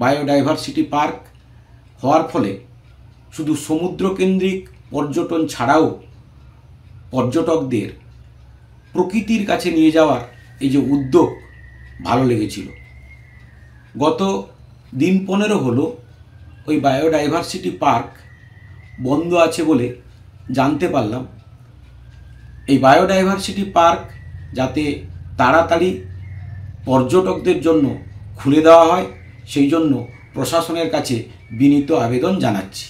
Biodiversity park হওয়ার ফলে শুধু সমুদ্রকেন্দ্রিক পর্যটন ছাড়াও পর্যটকদের প্রকৃতির কাছে নিয়ে যাওয়ার এই যে উদ্যোগ ভালো লেগেছিল। গত দিন 15 হলো ওই বায়োডাইভার্সিটি পার্ক বন্ধ আছে বলে জানতে পারলাম। এই বায়োডাইভার্সিটি পার্ক যাতে তাড়াতাড়ি পর্যটকদের জন্য খুলে দেওয়া হয় সেই জন্য প্রশাসনের কাছে বিনীত আবেদন জানাচ্ছি।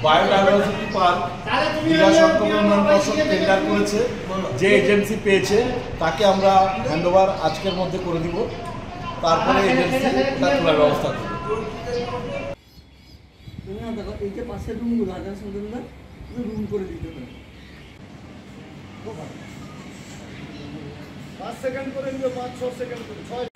বায়োডাইভার্সিটি পার্ক ক্রীড়া সংরক্ষণ উন্নয়ন পর্ষদ টেন্ডার করেছে, যে এজেন্সি পেয়েছে তাকে আমরা হ্যান্ডওভার আজকের মধ্যে করে দিব, তারপরে এজেন্সি ওটা খোলার ব্যবস্থা করবে। এই যে পাশের রুমগুলো হাজার সন্ধ্যা রুম করে দিতে হবে, 5 সেকেন্ড করে নিও, 5-6 সেকেন্ড করে 6।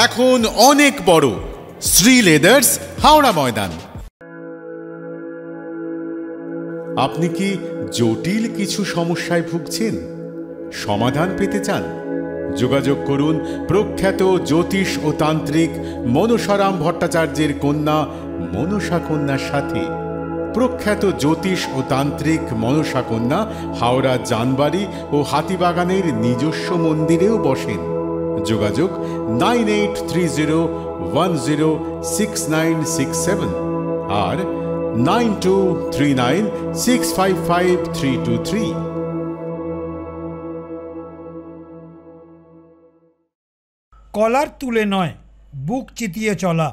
এখন অনেক বড় শ্রী লেদার্স হাওড়া ময়দান। আপনি কি জটিল কিছু সমস্যায় ভুগছেন, সমাধান পেতে চান? যোগাযোগ করুন প্রখ্যাত জ্যোতিষ ও তান্ত্রিক মনসারাম ভট্টাচার্যের কন্যা মনসা কন্যার সাথে। প্রখ্যাত জ্যোতিষ ও তান্ত্রিক মনসা কন্যা হাওড়া জানবাড়ি ও হাতিবাগানের নিজস্ব মন্দিরেও বসেন। যোগাযোগ 9830106967 আর 9239655323। কলার তুলে নয়, বুক চিতিয়ে চলা।